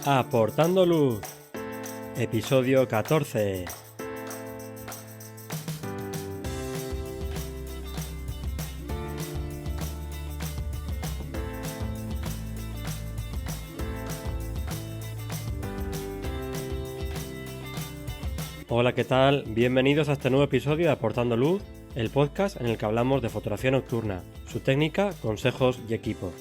Aportando Luz, episodio 14. Hola, ¿qué tal? Bienvenidos a este nuevo episodio de Aportando Luz, el podcast en el que hablamos de fotografía nocturna, su técnica, consejos y equipo.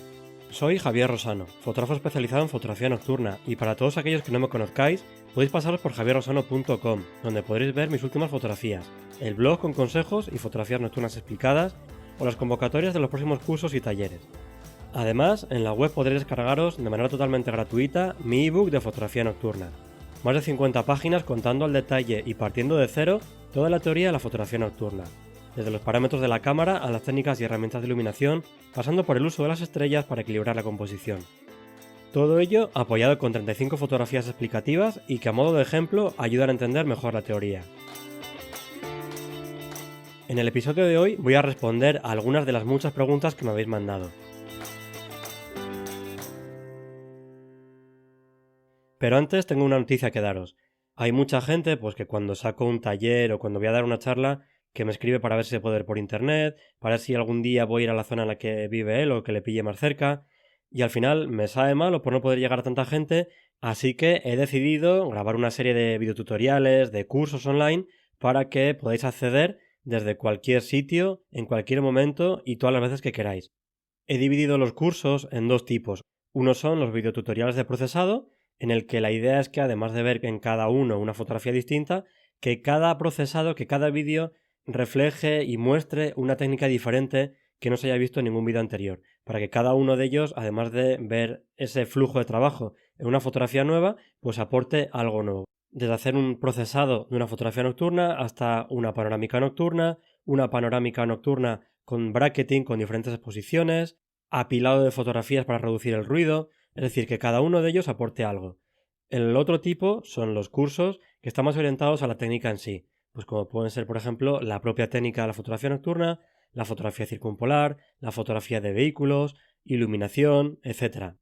Soy Javier Rosano, fotógrafo especializado en fotografía nocturna, y para todos aquellos que no me conozcáis, podéis pasaros por javierrosano.com, donde podréis ver mis últimas fotografías, el blog con consejos y fotografías nocturnas explicadas, o las convocatorias de los próximos cursos y talleres. Además, en la web podréis descargaros de manera totalmente gratuita mi ebook de fotografía nocturna. Más de 50 páginas contando al detalle y partiendo de cero toda la teoría de la fotografía nocturna, desde los parámetros de la cámara a las técnicas y herramientas de iluminación, pasando por el uso de las estrellas para equilibrar la composición. Todo ello apoyado con 35 fotografías explicativas y que a modo de ejemplo ayudan a entender mejor la teoría. En el episodio de hoy voy a responder a algunas de las muchas preguntas que me habéis mandado. Pero antes tengo una noticia que daros. Hay mucha gente que cuando saco un taller o cuando voy a dar una charla que me escribe para ver si se puede ver por internet, para ver si algún día voy a ir a la zona en la que vive él o que le pille más cerca, y al final me sabe mal por no poder llegar a tanta gente, así que he decidido grabar una serie de videotutoriales, de cursos online, para que podáis acceder desde cualquier sitio, en cualquier momento y todas las veces que queráis. He dividido los cursos en dos tipos. Uno son los videotutoriales de procesado, en el que la idea es que además de ver en cada uno una fotografía distinta, que cada procesado, que cada vídeo refleje y muestre una técnica diferente que no se haya visto en ningún vídeo anterior, para que cada uno de ellos, además de ver ese flujo de trabajo en una fotografía nueva, aporte algo nuevo. Desde hacer un procesado de una fotografía nocturna hasta una panorámica nocturna con bracketing, con diferentes exposiciones, apilado de fotografías para reducir el ruido, es decir, que cada uno de ellos aporte algo. El otro tipo son los cursos que están más orientados a la técnica en sí, como pueden ser, por ejemplo, la propia técnica de la fotografía nocturna, la fotografía circumpolar, la fotografía de vehículos, iluminación, etc.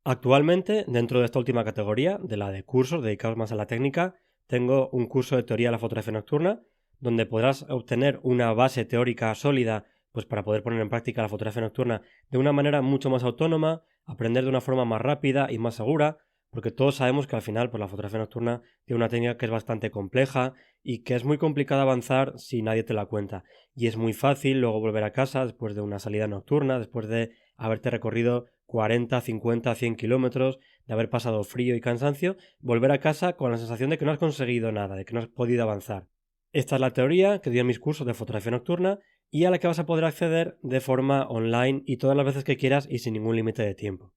Actualmente, dentro de esta última categoría, de la de cursos dedicados más a la técnica, tengo un curso de teoría de la fotografía nocturna, donde podrás obtener una base teórica sólida para poder poner en práctica la fotografía nocturna de una manera mucho más autónoma, aprender de una forma más rápida y más segura, porque todos sabemos que al final la fotografía nocturna tiene una técnica que es bastante compleja y que es muy complicado avanzar si nadie te la cuenta. Y es muy fácil luego volver a casa después de una salida nocturna, después de haberte recorrido 40, 50, 100 kilómetros, de haber pasado frío y cansancio, volver a casa con la sensación de que no has conseguido nada, de que no has podido avanzar. Esta es la teoría que doy en mis cursos de fotografía nocturna y a la que vas a poder acceder de forma online y todas las veces que quieras y sin ningún límite de tiempo.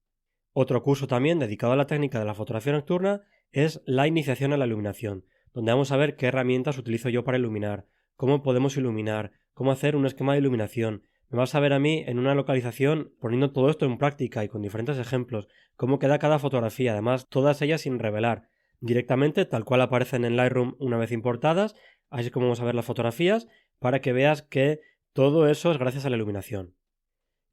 Otro curso también dedicado a la técnica de la fotografía nocturna es la iniciación a la iluminación, donde vamos a ver qué herramientas utilizo yo para iluminar, cómo podemos iluminar, cómo hacer un esquema de iluminación. Me vas a ver a mí en una localización poniendo todo esto en práctica y con diferentes ejemplos, cómo queda cada fotografía, además todas ellas sin revelar, directamente tal cual aparecen en Lightroom una vez importadas, así como vamos a ver las fotografías, para que veas que todo eso es gracias a la iluminación.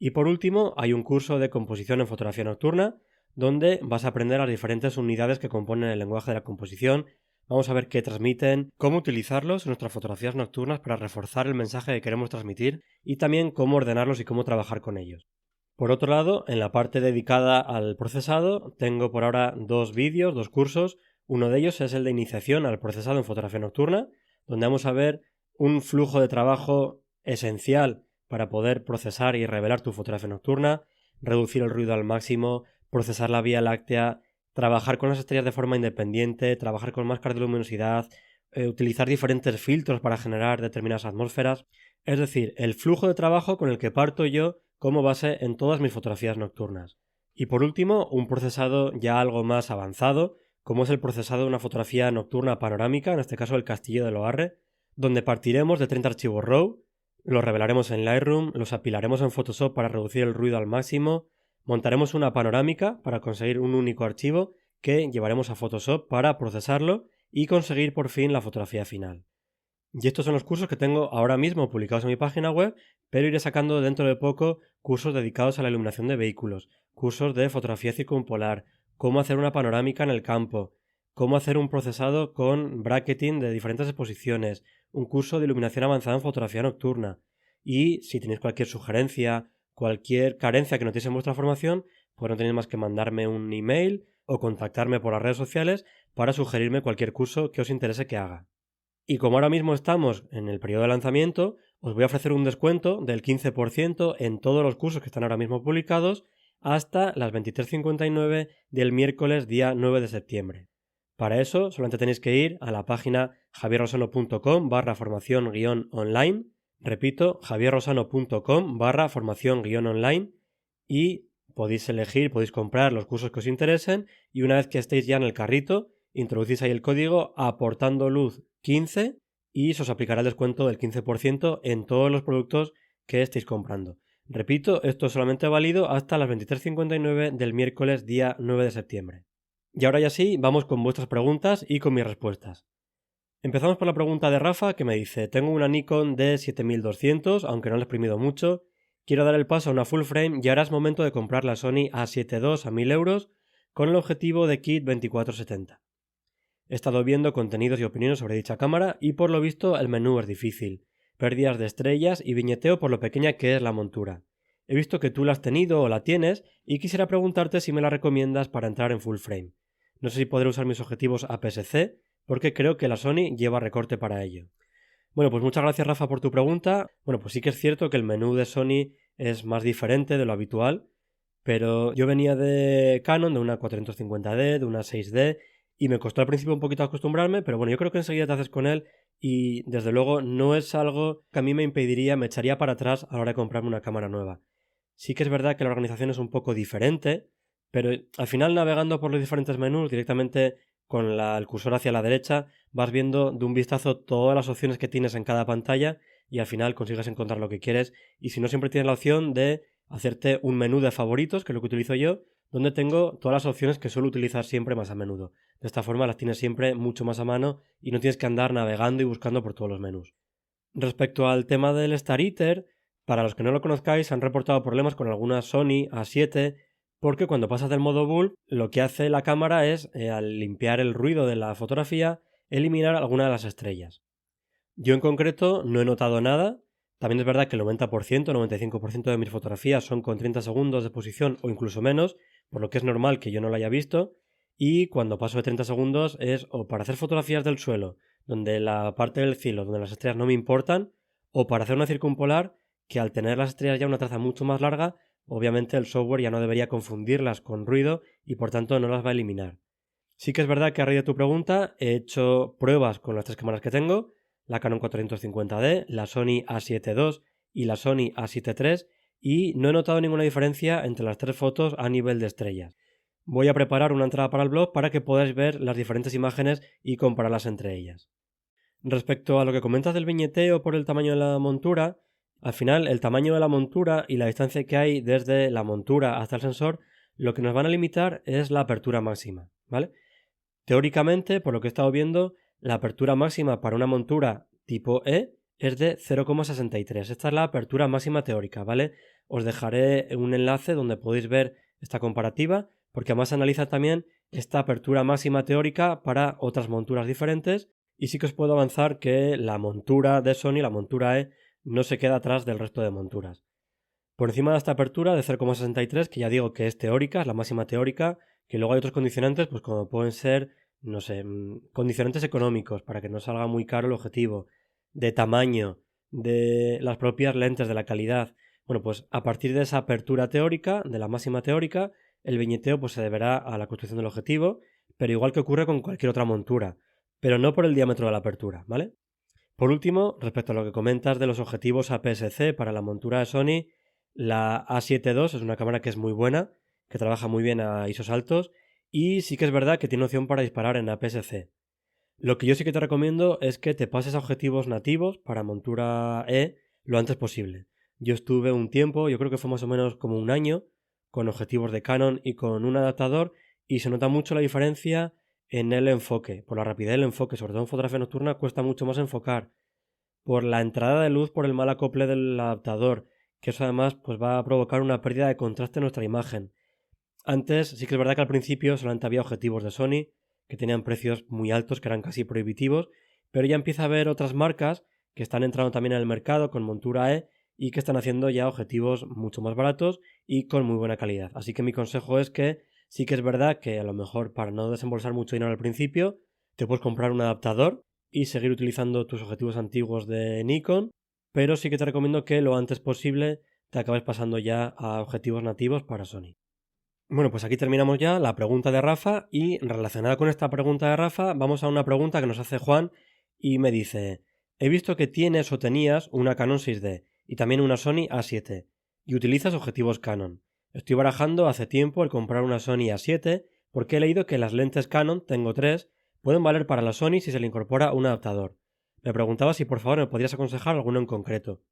Y por último, hay un curso de composición en fotografía nocturna, donde vas a aprender las diferentes unidades que componen el lenguaje de la composición. Vamos a ver qué transmiten, cómo utilizarlos en nuestras fotografías nocturnas para reforzar el mensaje que queremos transmitir y también cómo ordenarlos y cómo trabajar con ellos. Por otro lado, en la parte dedicada al procesado, tengo por ahora dos vídeos, dos cursos. Uno de ellos es el de iniciación al procesado en fotografía nocturna, donde vamos a ver un flujo de trabajo esencial para poder procesar y revelar tu fotografía nocturna, reducir el ruido al máximo, procesar la Vía Láctea, trabajar con las estrellas de forma independiente, trabajar con máscaras de luminosidad, utilizar diferentes filtros para generar determinadas atmósferas. Es decir, el flujo de trabajo con el que parto yo como base en todas mis fotografías nocturnas. Y por último, un procesado ya algo más avanzado, como es el procesado de una fotografía nocturna panorámica, en este caso el Castillo de Loarre, donde partiremos de 30 archivos RAW, los revelaremos en Lightroom, los apilaremos en Photoshop para reducir el ruido al máximo, montaremos una panorámica para conseguir un único archivo que llevaremos a Photoshop para procesarlo y conseguir por fin la fotografía final. Y estos son los cursos que tengo ahora mismo publicados en mi página web, pero iré sacando dentro de poco cursos dedicados a la iluminación de vehículos, cursos de fotografía circumpolar, cómo hacer una panorámica en el campo, cómo hacer un procesado con bracketing de diferentes exposiciones, un curso de iluminación avanzada en fotografía nocturna. Y si tenéis cualquier sugerencia, cualquier carencia que notéis en vuestra formación, pues no tenéis más que mandarme un email o contactarme por las redes sociales para sugerirme cualquier curso que os interese que haga. Y como ahora mismo estamos en el periodo de lanzamiento, os voy a ofrecer un descuento del 15% en todos los cursos que están ahora mismo publicados hasta las 23:59 del miércoles día 9 de septiembre. Para eso solamente tenéis que ir a la página javierrosano.com/formación-online. Repito, javierrosano.com/formación-online y podéis elegir, podéis comprar los cursos que os interesen y una vez que estéis ya en el carrito, introducís ahí el código aportando luz 15 y se os aplicará el descuento del 15% en todos los productos que estéis comprando. Repito, esto es solamente válido hasta las 23:59 del miércoles día 9 de septiembre. Y ahora ya sí, vamos con vuestras preguntas y con mis respuestas. Empezamos por la pregunta de Rafa que me dice: tengo una Nikon D7200, aunque no la he exprimido mucho, quiero dar el paso a una full frame y ahora es momento de comprar la Sony A7 II a 1000 euros con el objetivo de kit 24-70. He estado viendo contenidos y opiniones sobre dicha cámara y por lo visto el menú es difícil, pérdidas de estrellas y viñeteo por lo pequeña que es la montura. He visto que tú la has tenido o la tienes y quisiera preguntarte si me la recomiendas para entrar en full frame. No sé si podré usar mis objetivos APS-C porque creo que la Sony lleva recorte para ello. Bueno, pues muchas gracias Rafa por tu pregunta. Bueno, pues sí que es cierto que el menú de Sony es más diferente de lo habitual, pero yo venía de Canon, de una 450D, de una 6D, y me costó al principio un poquito acostumbrarme, pero bueno, yo creo que enseguida te haces con él y desde luego no es algo que a mí me impediría, me echaría para atrás a la hora de comprarme una cámara nueva. Sí que es verdad que la organización es un poco diferente, pero al final navegando por los diferentes menús directamente con el cursor hacia la derecha vas viendo de un vistazo todas las opciones que tienes en cada pantalla y al final consigues encontrar lo que quieres y si no siempre tienes la opción de hacerte un menú de favoritos, que es lo que utilizo yo, donde tengo todas las opciones que suelo utilizar siempre más a menudo. De esta forma las tienes siempre mucho más a mano y no tienes que andar navegando y buscando por todos los menús. Respecto al tema del Star Eater, para los que no lo conozcáis, han reportado problemas con alguna Sony A7 porque cuando pasas del modo bulb, lo que hace la cámara es, al limpiar el ruido de la fotografía, eliminar alguna de las estrellas. Yo en concreto no he notado nada. También es verdad que el 90%, 95% de mis fotografías son con 30 segundos de exposición o incluso menos, por lo que es normal que yo no lo haya visto. Y cuando paso de 30 segundos es o para hacer fotografías del suelo, donde la parte del cielo, donde las estrellas no me importan, o para hacer una circumpolar, que al tener las estrellas ya una traza mucho más larga, obviamente el software ya no debería confundirlas con ruido y por tanto no las va a eliminar. Sí que es verdad que a raíz de tu pregunta he hecho pruebas con las tres cámaras que tengo, la Canon 450D, la Sony A7 II y la Sony A7 III, y no he notado ninguna diferencia entre las tres fotos a nivel de estrellas. Voy a preparar una entrada para el blog para que podáis ver las diferentes imágenes y compararlas entre ellas. Respecto a lo que comentas del viñeteo por el tamaño de la montura, al final el tamaño de la montura y la distancia que hay desde la montura hasta el sensor, lo que nos van a limitar es la apertura máxima, ¿vale? Teóricamente, por lo que he estado viendo, la apertura máxima para una montura tipo E es de 0,63. Esta es la apertura máxima teórica, ¿vale? Os dejaré un enlace donde podéis ver esta comparativa, porque además analiza también esta apertura máxima teórica para otras monturas diferentes y sí que os puedo avanzar que la montura de Sony, la montura E, no se queda atrás del resto de monturas. Por encima de esta apertura de 0,63, que ya digo que es teórica, es la máxima teórica, que luego hay otros condicionantes, pues como pueden ser, no sé, condicionantes económicos, para que no salga muy caro el objetivo, de tamaño, de las propias lentes, de la calidad. Bueno, pues a partir de esa apertura teórica, de la máxima teórica, el viñeteo pues se deberá a la construcción del objetivo, pero igual que ocurre con cualquier otra montura, pero no por el diámetro de la apertura, ¿vale? Por último, respecto a lo que comentas de los objetivos APS-C para la montura de Sony, la A7 II es una cámara que es muy buena, que trabaja muy bien a ISOs altos y sí que es verdad que tiene opción para disparar en APS-C. Lo que yo sí que te recomiendo es que te pases a objetivos nativos para montura E lo antes posible. Yo estuve un tiempo, yo creo que fue más o menos como un año, con objetivos de Canon y con un adaptador y se nota mucho la diferencia en el enfoque, por la rapidez del enfoque, sobre todo en fotografía nocturna cuesta mucho más enfocar, por la entrada de luz, por el mal acople del adaptador, que eso además pues va a provocar una pérdida de contraste en nuestra imagen. Antes sí que es verdad que al principio solamente había objetivos de Sony que tenían precios muy altos, que eran casi prohibitivos, pero ya empieza a haber otras marcas que están entrando también en el mercado con montura E y que están haciendo ya objetivos mucho más baratos y con muy buena calidad. Así que mi consejo es que sí que es verdad que a lo mejor para no desembolsar mucho dinero al principio, te puedes comprar un adaptador y seguir utilizando tus objetivos antiguos de Nikon, pero sí que te recomiendo que lo antes posible te acabes pasando ya a objetivos nativos para Sony. Bueno, pues aquí terminamos ya la pregunta de Rafa y relacionada con esta pregunta de Rafa vamos a una pregunta que nos hace Juan y me dice: he visto que tienes o tenías una Canon 6D y también una Sony A7 y utilizas objetivos Canon. Estoy barajando hace tiempo el comprar una Sony A7 porque he leído que las lentes Canon, tengo tres, pueden valer para la Sony si se le incorpora un adaptador. Me preguntaba si por favor me podrías aconsejar alguno en concreto.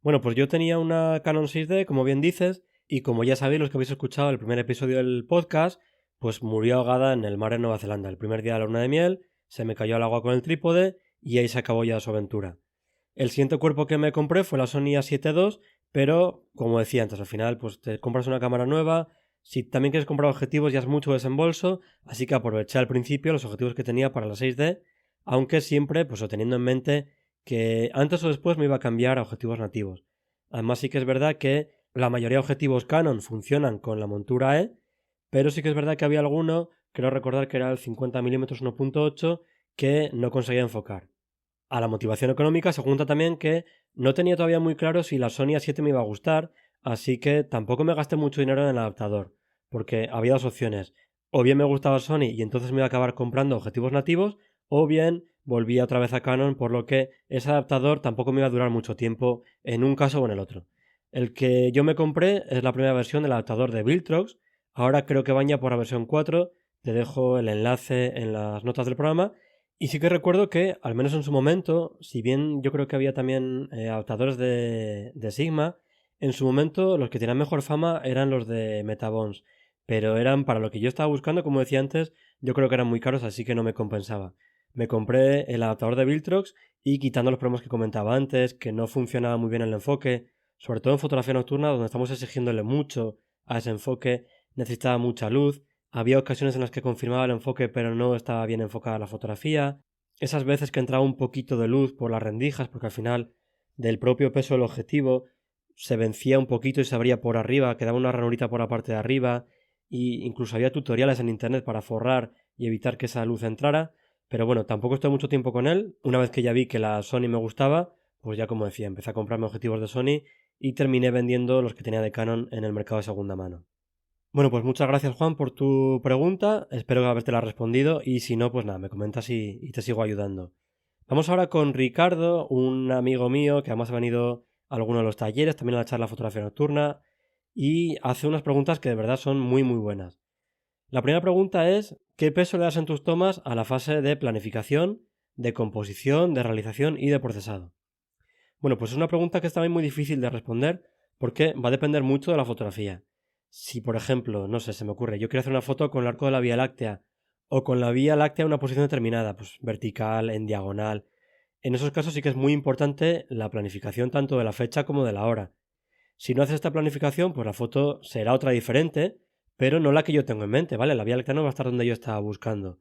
Bueno, pues yo tenía una Canon 6D, como bien dices, y como ya sabéis los que habéis escuchado el primer episodio del podcast, pues murió ahogada en el mar de Nueva Zelanda. El primer día de la luna de miel, se me cayó al agua con el trípode y ahí se acabó ya su aventura. El siguiente cuerpo que me compré fue la Sony A7 II, pero como decía antes, al final pues te compras una cámara nueva, si también quieres comprar objetivos ya es mucho desembolso, así que aproveché al principio los objetivos que tenía para la 6D, aunque siempre pues teniendo en mente que antes o después me iba a cambiar a objetivos nativos. Además sí que es verdad que la mayoría de objetivos Canon funcionan con la montura E, pero sí que es verdad que había alguno, creo recordar que era el 50mm 1.8, que no conseguía enfocar. A la motivación económica se junta también que no tenía todavía muy claro si la Sony A7 me iba a gustar, así que tampoco me gasté mucho dinero en el adaptador, porque había dos opciones: o bien me gustaba Sony y entonces me iba a acabar comprando objetivos nativos, o bien volvía otra vez a Canon, por lo que ese adaptador tampoco me iba a durar mucho tiempo en un caso o en el otro. El que yo me compré es la primera versión del adaptador de Viltrox, ahora creo que van ya por la versión 4, te dejo el enlace en las notas del programa. Y sí que recuerdo que, al menos en su momento, si bien yo creo que había también adaptadores de Sigma, en su momento los que tenían mejor fama eran los de Metabons, pero eran para lo que yo estaba buscando, como decía antes, yo creo que eran muy caros, así que no me compensaba. Me compré el adaptador de Viltrox y, quitando los problemas que comentaba antes, que no funcionaba muy bien el enfoque, sobre todo en fotografía nocturna donde estamos exigiéndole mucho a ese enfoque, necesitaba mucha luz. Había ocasiones en las que confirmaba el enfoque pero no estaba bien enfocada la fotografía. Esas veces que entraba un poquito de luz por las rendijas, porque al final del propio peso del objetivo se vencía un poquito y se abría por arriba, quedaba una ranurita por la parte de arriba, y incluso había tutoriales en internet para forrar y evitar que esa luz entrara. Pero bueno, tampoco estuve mucho tiempo con él. Una vez que ya vi que la Sony me gustaba, pues ya, como decía, empecé a comprarme objetivos de Sony y terminé vendiendo los que tenía de Canon en el mercado de segunda mano. Bueno, pues muchas gracias, Juan, por tu pregunta. Espero habértela respondido y si no, pues nada, me comentas y te sigo ayudando. Vamos ahora con Ricardo, un amigo mío que además ha venido a alguno de los talleres, también a la charla fotografía nocturna, y hace unas preguntas que de verdad son muy muy buenas. La primera pregunta es: ¿qué peso le das en tus tomas a la fase de planificación, de composición, de realización y de procesado? Bueno, pues es una pregunta que es también muy difícil de responder porque va a depender mucho de la fotografía. Si, por ejemplo, no sé, se me ocurre, yo quiero hacer una foto con el arco de la Vía Láctea o con la Vía Láctea en una posición determinada, pues vertical, en diagonal. En esos casos sí que es muy importante la planificación tanto de la fecha como de la hora. Si no haces esta planificación, pues la foto será otra diferente, pero no la que yo tengo en mente, ¿vale? La Vía Láctea no va a estar donde yo estaba buscando.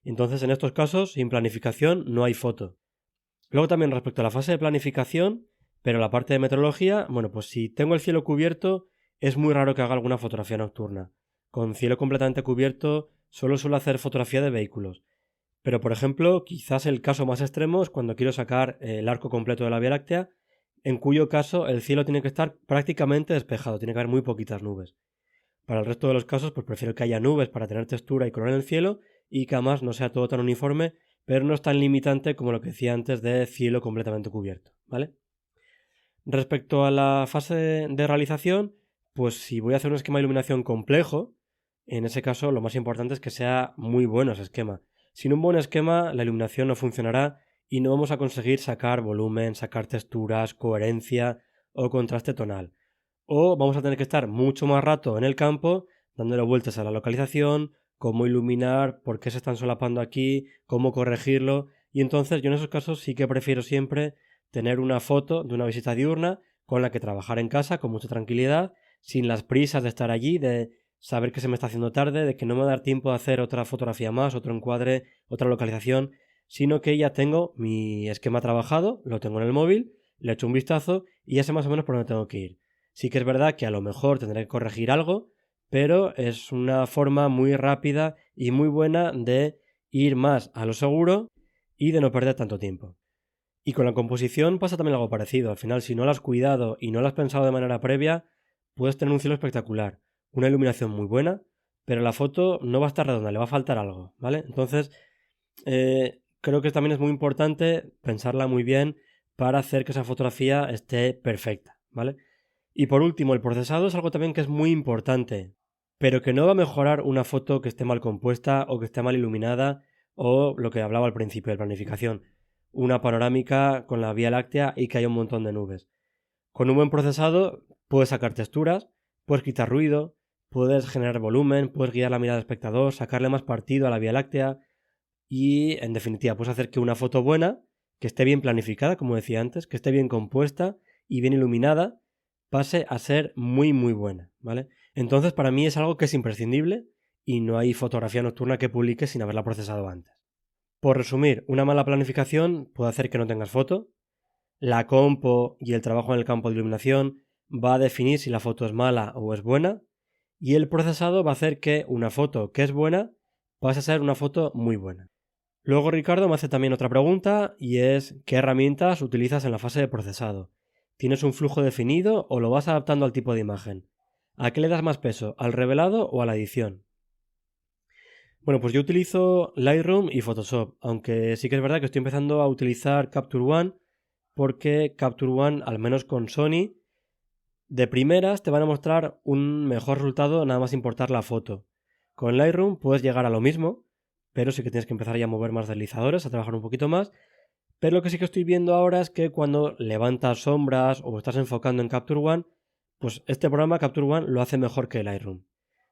Entonces, en estos casos, sin planificación no hay foto. Luego también respecto a la fase de planificación, pero la parte de meteorología, bueno, pues si tengo el cielo cubierto, es muy raro que haga alguna fotografía nocturna. Con cielo completamente cubierto, solo suelo hacer fotografía de vehículos. Pero, por ejemplo, quizás el caso más extremo es cuando quiero sacar el arco completo de la Vía Láctea, en cuyo caso el cielo tiene que estar prácticamente despejado, tiene que haber muy poquitas nubes. Para el resto de los casos, pues prefiero que haya nubes para tener textura y color en el cielo y que además no sea todo tan uniforme, pero no es tan limitante como lo que decía antes de cielo completamente cubierto, ¿vale? Respecto a la fase de realización, pues si voy a hacer un esquema de iluminación complejo, en ese caso lo más importante es que sea muy bueno ese esquema. Sin un buen esquema, la iluminación no funcionará y no vamos a conseguir sacar volumen, sacar texturas, coherencia o contraste tonal. O vamos a tener que estar mucho más rato en el campo dándole vueltas a la localización, cómo iluminar, por qué se están solapando aquí, cómo corregirlo. Y entonces yo en esos casos sí que prefiero siempre tener una foto de una visita diurna con la que trabajar en casa con mucha tranquilidad, sin las prisas de estar allí, de saber que se me está haciendo tarde, de que no me va a dar tiempo de hacer otra fotografía más, otro encuadre, otra localización, sino que ya tengo mi esquema trabajado, lo tengo en el móvil, le echo un vistazo y ya sé más o menos por dónde tengo que ir. Sí que es verdad que a lo mejor tendré que corregir algo, pero es una forma muy rápida y muy buena de ir más a lo seguro y de no perder tanto tiempo. Y con la composición pasa también algo parecido. Al final, si no la has cuidado y no la has pensado de manera previa, puedes tener un cielo espectacular, una iluminación muy buena, pero la foto no va a estar redonda, le va a faltar algo, ¿vale? Entonces, creo que también es muy importante pensarla muy bien para hacer que esa fotografía esté perfecta, ¿vale? Y por último, el procesado es algo también que es muy importante, pero que no va a mejorar una foto que esté mal compuesta o que esté mal iluminada o lo que hablaba al principio de planificación, una panorámica con la Vía Láctea y que haya un montón de nubes. Con un buen procesado puedes sacar texturas, puedes quitar ruido, puedes generar volumen, puedes guiar la mirada del espectador, sacarle más partido a la Vía Láctea y, en definitiva, puedes hacer que una foto buena, que esté bien planificada, como decía antes, que esté bien compuesta y bien iluminada, pase a ser muy muy buena, ¿vale? Entonces, para mí es algo que es imprescindible y no hay fotografía nocturna que publique sin haberla procesado antes. Por resumir, una mala planificación puede hacer que no tengas foto. La compo y el trabajo en el campo de iluminación va a definir si la foto es mala o es buena. Y el procesado va a hacer que una foto que es buena pase a ser una foto muy buena. Luego Ricardo me hace también otra pregunta y es ¿qué herramientas utilizas en la fase de procesado? ¿Tienes un flujo definido o lo vas adaptando al tipo de imagen? ¿A qué le das más peso? ¿Al revelado o a la edición? Bueno, pues yo utilizo Lightroom y Photoshop, aunque sí que es verdad que estoy empezando a utilizar Capture One porque Capture One, al menos con Sony, de primeras te van a mostrar un mejor resultado nada más importar la foto. Con Lightroom puedes llegar a lo mismo, pero sí que tienes que empezar ya a mover más deslizadores, a trabajar un poquito más. Pero lo que sí que estoy viendo ahora es que cuando levantas sombras o estás enfocando en Capture One, pues este programa Capture One lo hace mejor que Lightroom.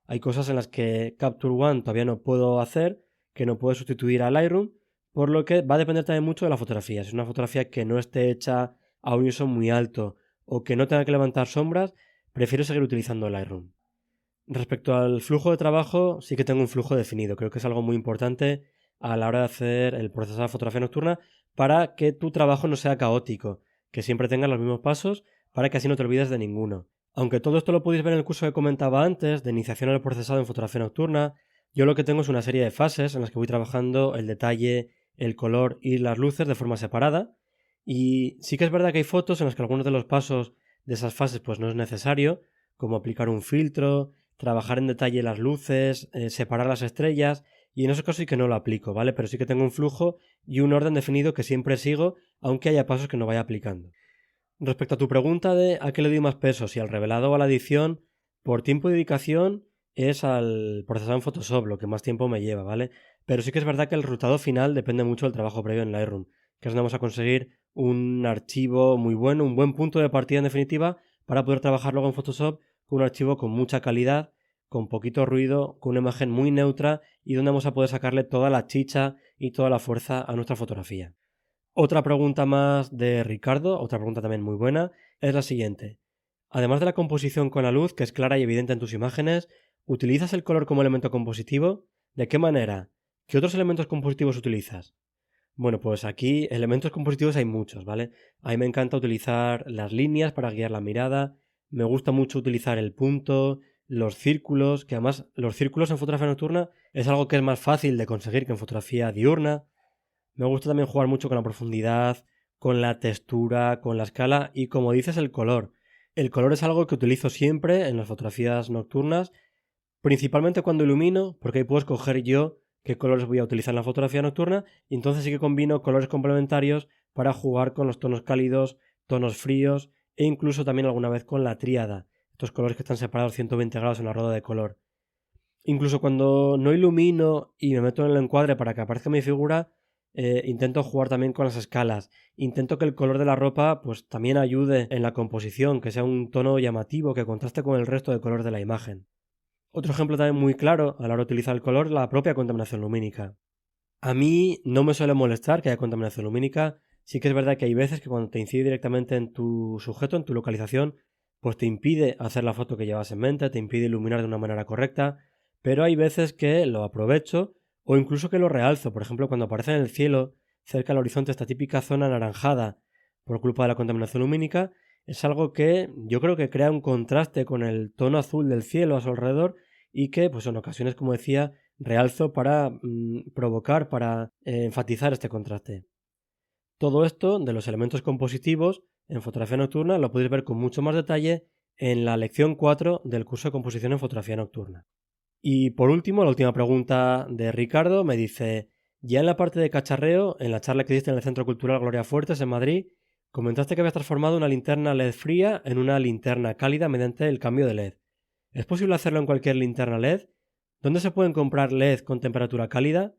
Hay cosas en las que Capture One todavía no puedo hacer, que no puedo sustituir a Lightroom, por lo que va a depender también mucho de la fotografía. Si es una fotografía que no esté hecha a un ISO muy alto o que no tenga que levantar sombras, prefiero seguir utilizando Lightroom. Respecto al flujo de trabajo, sí que tengo un flujo definido. Creo que es algo muy importante a la hora de hacer el proceso de fotografía nocturna para que tu trabajo no sea caótico, que siempre tengas los mismos pasos para que así no te olvides de ninguno. Aunque todo esto lo podéis ver en el curso que comentaba antes, de iniciación al procesado en fotografía nocturna, yo lo que tengo es una serie de fases en las que voy trabajando el detalle, el color y las luces de forma separada. Y sí que es verdad que hay fotos en las que algunos de los pasos de esas fases pues no es necesario, como aplicar un filtro, trabajar en detalle las luces, separar las estrellas, y en esos casos sí que no lo aplico, ¿vale? Pero sí que tengo un flujo y un orden definido que siempre sigo, aunque haya pasos que no vaya aplicando. Respecto a tu pregunta de a qué le doy más peso, si al revelado o a la edición, por tiempo y dedicación es al procesado en Photoshop lo que más tiempo me lleva, ¿vale? Pero sí que es verdad que el resultado final depende mucho del trabajo previo en Lightroom, que es donde vamos a conseguir un archivo muy bueno, un buen punto de partida en definitiva, para poder trabajar luego en Photoshop con un archivo con mucha calidad, con poquito ruido, con una imagen muy neutra y donde vamos a poder sacarle toda la chicha y toda la fuerza a nuestra fotografía. Otra pregunta más de Ricardo, otra pregunta también muy buena, es la siguiente. Además de la composición con la luz, que es clara y evidente en tus imágenes, ¿utilizas el color como elemento compositivo? ¿De qué manera? ¿Qué otros elementos compositivos utilizas? Bueno, pues aquí elementos compositivos hay muchos, ¿vale? A mí me encanta utilizar las líneas para guiar la mirada, me gusta mucho utilizar el punto, los círculos, que además los círculos en fotografía nocturna es algo que es más fácil de conseguir que en fotografía diurna. Me gusta también jugar mucho con la profundidad, con la textura, con la escala y, como dices, el color. El color es algo que utilizo siempre en las fotografías nocturnas, principalmente cuando ilumino, porque ahí puedo escoger yo qué colores voy a utilizar en la fotografía nocturna y entonces sí que combino colores complementarios para jugar con los tonos cálidos, tonos fríos e incluso también alguna vez con la tríada, estos colores que están separados 120 grados en la rueda de color. Incluso cuando no ilumino y me meto en el encuadre para que aparezca mi figura, intento jugar también con las escalas. Intento que el color de la ropa pues también ayude en la composición, que sea un tono llamativo, que contraste con el resto de colores de la imagen. Otro ejemplo también muy claro a la hora de utilizar el color es la propia contaminación lumínica. A mí no me suele molestar que haya contaminación lumínica. Sí que es verdad que hay veces que cuando te incide directamente en tu sujeto, en tu localización, pues te impide hacer la foto que llevas en mente, te impide iluminar de una manera correcta, pero hay veces que lo aprovecho o incluso que lo realzo. Por ejemplo, cuando aparece en el cielo, cerca del horizonte, esta típica zona anaranjada por culpa de la contaminación lumínica, es algo que yo creo que crea un contraste con el tono azul del cielo a su alrededor y que, pues en ocasiones, como decía, realzo para provocar, para enfatizar este contraste. Todo esto de los elementos compositivos en fotografía nocturna lo podéis ver con mucho más detalle en la lección 4 del curso de composición en fotografía nocturna. Y por último, la última pregunta de Ricardo me dice: ya en la parte de cacharreo, en la charla que diste en el Centro Cultural Gloria Fuertes en Madrid, comentaste que habías transformado una linterna LED fría en una linterna cálida mediante el cambio de LED. ¿Es posible hacerlo en cualquier linterna LED? ¿Dónde se pueden comprar LED con temperatura cálida?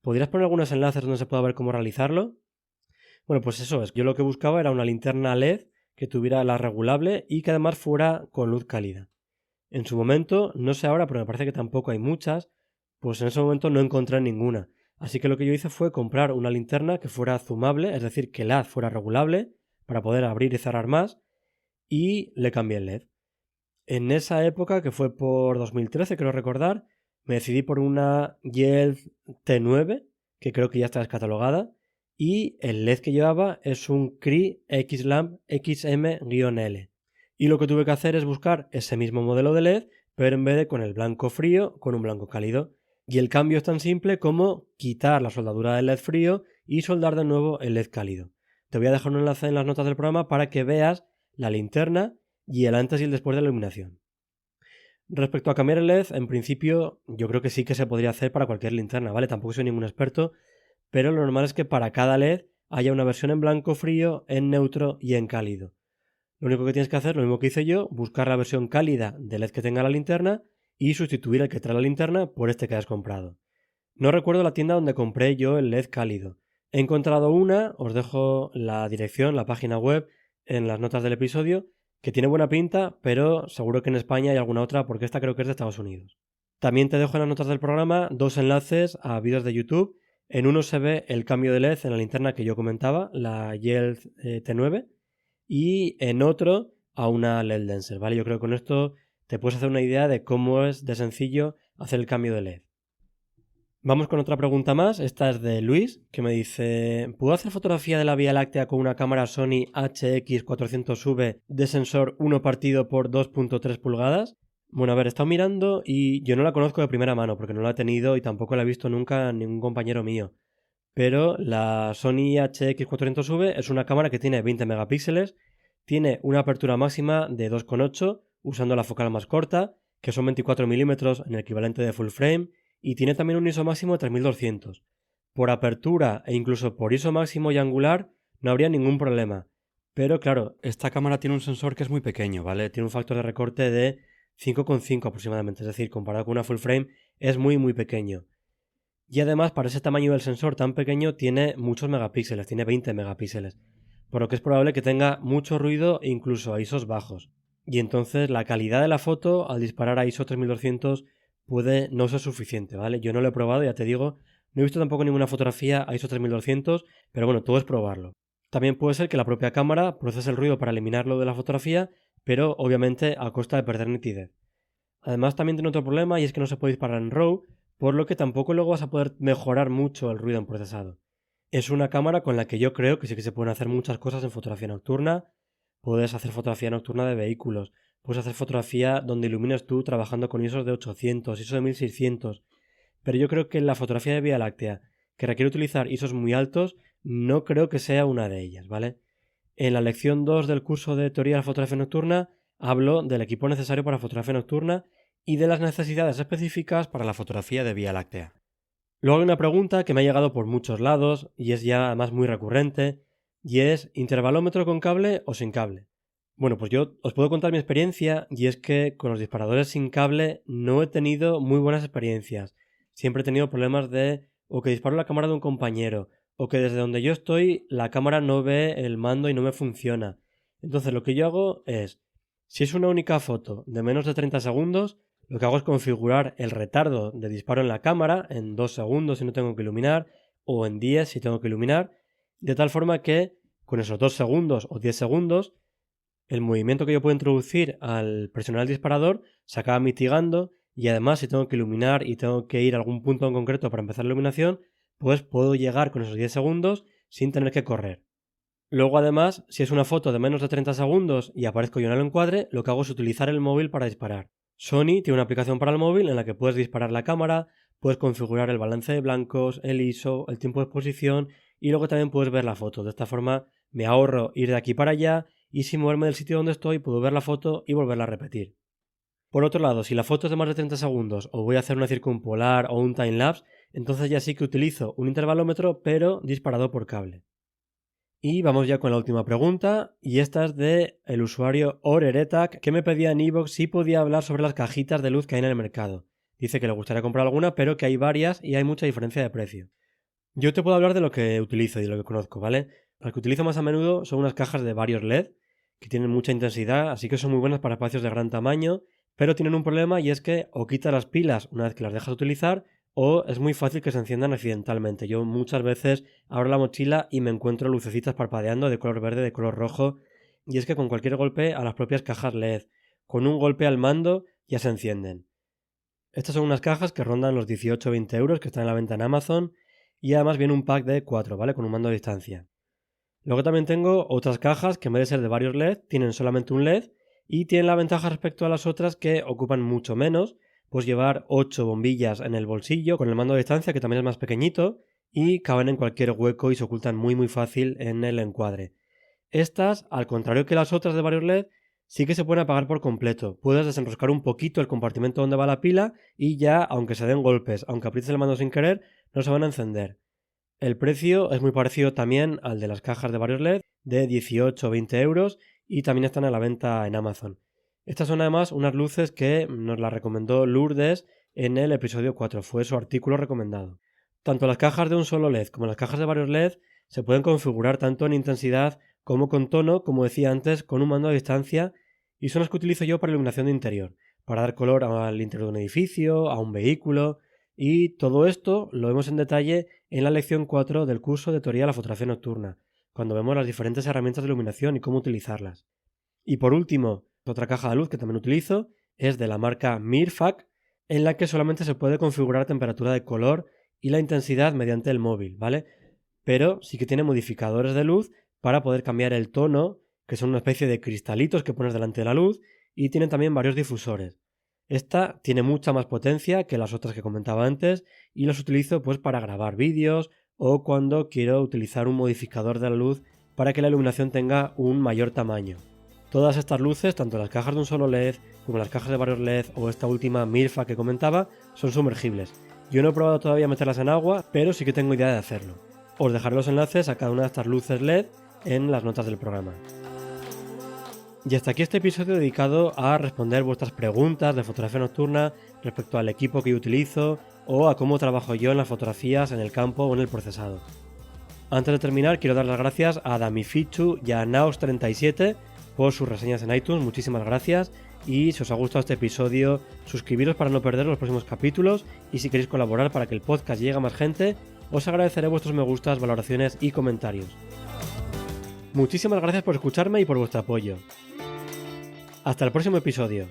¿Podrías poner algunos enlaces donde se pueda ver cómo realizarlo? Bueno, pues eso es. Yo lo que buscaba era una linterna LED que tuviera la regulable y que además fuera con luz cálida. En su momento, no sé ahora, pero me parece que tampoco hay muchas, pues en ese momento no encontré ninguna. Así que lo que yo hice fue comprar una linterna que fuera zoomable, es decir, que el haz fuera regulable para poder abrir y cerrar más, y le cambié el LED. En esa época, que fue por 2013, creo recordar, me decidí por una Yale T9, que creo que ya está descatalogada, y el LED que llevaba es un Cree X-Lamp XM-L. Y lo que tuve que hacer es buscar ese mismo modelo de LED, pero en vez de con el blanco frío, con un blanco cálido. Y el cambio es tan simple como quitar la soldadura del LED frío y soldar de nuevo el LED cálido. Te voy a dejar un enlace en las notas del programa para que veas la linterna y el antes y el después de la iluminación. Respecto a cambiar el LED, en principio yo creo que sí que se podría hacer para cualquier linterna, ¿vale? Tampoco soy ningún experto, pero lo normal es que para cada LED haya una versión en blanco frío, en neutro y en cálido. Lo único que tienes que hacer, lo mismo que hice yo, buscar la versión cálida del LED que tenga la linterna y sustituir el que trae la linterna por este que has comprado. No recuerdo la tienda donde compré yo el LED cálido. He encontrado una, os dejo la dirección, la página web en las notas del episodio, que tiene buena pinta, pero seguro que en España hay alguna otra porque esta creo que es de Estados Unidos. También te dejo en las notas del programa dos enlaces a vídeos de YouTube. En uno se ve el cambio de LED en la linterna que yo comentaba, la Yale T9, y en otro a una LED Lenser, ¿vale? Yo creo que con esto te puedes hacer una idea de cómo es de sencillo hacer el cambio de LED. Vamos con otra pregunta más. Esta es de Luis, que me dice: ¿puedo hacer fotografía de la Vía Láctea con una cámara Sony HX400V de sensor 1/2.3 pulgadas? Bueno, a ver, he estado mirando y yo no la conozco de primera mano porque no la he tenido y tampoco la he visto nunca en ningún compañero mío. Pero la Sony HX400V es una cámara que tiene 20 megapíxeles, tiene una apertura máxima de 2,8 usando la focal más corta, que son 24 milímetros en el equivalente de full frame, y tiene también un ISO máximo de 3200. Por apertura e incluso por ISO máximo y angular no habría ningún problema. Pero claro, esta cámara tiene un sensor que es muy pequeño, ¿vale? Tiene un factor de recorte de 5,5 aproximadamente, es decir, comparado con una full frame es muy pequeño. Y además, para ese tamaño del sensor tan pequeño, tiene muchos megapíxeles, tiene 20 megapíxeles, por lo que es probable que tenga mucho ruido incluso a ISOs bajos. Y entonces la calidad de la foto al disparar a ISO 3200 puede no ser suficiente, ¿vale? Yo no lo he probado, ya te digo, no he visto tampoco ninguna fotografía a ISO 3200, pero bueno, todo es probarlo. También puede ser que la propia cámara procese el ruido para eliminarlo de la fotografía, pero obviamente a costa de perder nitidez. Además también tiene otro problema y es que no se puede disparar en RAW, por lo que tampoco luego vas a poder mejorar mucho el ruido en procesado. Es una cámara con la que yo creo que sí que se pueden hacer muchas cosas en fotografía nocturna. Puedes hacer fotografía nocturna de vehículos, puedes hacer fotografía donde ilumines tú trabajando con ISOs de 800, ISO de 1600, pero yo creo que en la fotografía de Vía Láctea, que requiere utilizar ISOs muy altos, no creo que sea una de ellas, ¿vale? En la lección 2 del curso de teoría de la fotografía nocturna hablo del equipo necesario para fotografía nocturna y de las necesidades específicas para la fotografía de Vía Láctea. Luego hay una pregunta que me ha llegado por muchos lados y es ya además muy recurrente, y es: ¿intervalómetro con cable o sin cable? Bueno, pues yo os puedo contar mi experiencia, y es que con los disparadores sin cable no he tenido muy buenas experiencias. Siempre he tenido problemas de o que disparo la cámara de un compañero, o que desde donde yo estoy la cámara no ve el mando y no me funciona. Entonces lo que yo hago es, si es una única foto de menos de 30 segundos, lo que hago es configurar el retardo de disparo en la cámara en 2 segundos si no tengo que iluminar, o en 10 si tengo que iluminar, de tal forma que con esos 2 segundos o 10 segundos El movimiento que yo puedo introducir al presionar el disparador se acaba mitigando y además si tengo que iluminar y tengo que ir a algún punto en concreto para empezar la iluminación, pues puedo llegar con esos 10 segundos sin tener que correr. Luego además, si es una foto de menos de 30 segundos y aparezco yo en el encuadre, lo que hago es utilizar el móvil para disparar. Sony tiene una aplicación para el móvil en la que puedes disparar la cámara, puedes configurar el balance de blancos, el ISO, el tiempo de exposición y luego también puedes ver la foto. De esta forma me ahorro ir de aquí para allá y sin moverme del sitio donde estoy puedo ver la foto y volverla a repetir. Por otro lado, si la foto es de más de 30 segundos o voy a hacer una circumpolar o un timelapse, entonces ya sí que utilizo un intervalómetro pero disparado por cable. Y vamos ya con la última pregunta, y esta es de el usuario Oreretac, que me pedía en iVoox si podía hablar sobre las cajitas de luz que hay en el mercado. Dice que le gustaría comprar alguna, pero que hay varias y hay mucha diferencia de precio. Yo te puedo hablar de lo que utilizo y de lo que conozco, ¿vale? Las que utilizo más a menudo son unas cajas de varios LED, que tienen mucha intensidad, así que son muy buenas para espacios de gran tamaño, pero tienen un problema y es que o quitas las pilas una vez que las dejas de utilizar, o es muy fácil que se enciendan accidentalmente. Yo muchas veces abro la mochila y me encuentro lucecitas parpadeando de color verde, de color rojo, y es que con cualquier golpe a las propias cajas LED, con un golpe al mando, ya se encienden. Estas son unas cajas que rondan los 18 o 20 euros que están en la venta en Amazon, y además viene un pack de 4, ¿vale? Con un mando a distancia. Luego también tengo otras cajas que en vez de ser de varios LED, tienen solamente un LED y tienen la ventaja respecto a las otras que ocupan mucho menos. Puedes llevar 8 bombillas en el bolsillo con el mando a distancia, que también es más pequeñito, y caben en cualquier hueco y se ocultan muy fácil en el encuadre. Estas, al contrario que las otras de varios LED, sí que se pueden apagar por completo. Puedes desenroscar un poquito el compartimento donde va la pila y ya, aunque se den golpes, aunque aprietes el mando sin querer, no se van a encender. El precio es muy parecido también al de las cajas de varios LED, de 18 o 20 euros, y también están a la venta en Amazon. Estas son además unas luces que nos las recomendó Lourdes en el episodio 4, fue su artículo recomendado. Tanto las cajas de un solo LED como las cajas de varios LED se pueden configurar tanto en intensidad como con tono, como decía antes, con un mando a distancia, y son las que utilizo yo para iluminación de interior, para dar color al interior de un edificio, a un vehículo, y todo esto lo vemos en detalle en la lección 4 del curso de teoría de la fotografía nocturna, cuando vemos las diferentes herramientas de iluminación y cómo utilizarlas. Y por último, otra caja de luz que también utilizo es de la marca Mirfac, en la que solamente se puede configurar temperatura de color y la intensidad mediante el móvil, ¿vale? Pero sí que tiene modificadores de luz para poder cambiar el tono, que son una especie de cristalitos que pones delante de la luz, y tienen también varios difusores. Esta tiene mucha más potencia que las otras que comentaba antes y las utilizo pues para grabar vídeos o cuando quiero utilizar un modificador de la luz para que la iluminación tenga un mayor tamaño. Todas estas luces, tanto las cajas de un solo LED como las cajas de varios LED o esta última Mirfa que comentaba, son sumergibles. Yo no he probado todavía meterlas en agua, pero sí que tengo idea de hacerlo. Os dejaré los enlaces a cada una de estas luces LED en las notas del programa. Y hasta aquí este episodio dedicado a responder vuestras preguntas de fotografía nocturna respecto al equipo que yo utilizo o a cómo trabajo yo en las fotografías en el campo o en el procesado. Antes de terminar, quiero dar las gracias a Damifichu y a Naos37 por sus reseñas en iTunes, muchísimas gracias, y si os ha gustado este episodio, suscribiros para no perder los próximos capítulos, y si queréis colaborar para que el podcast llegue a más gente, os agradeceré vuestros me gustas, valoraciones y comentarios. Muchísimas gracias por escucharme y por vuestro apoyo. Hasta el próximo episodio.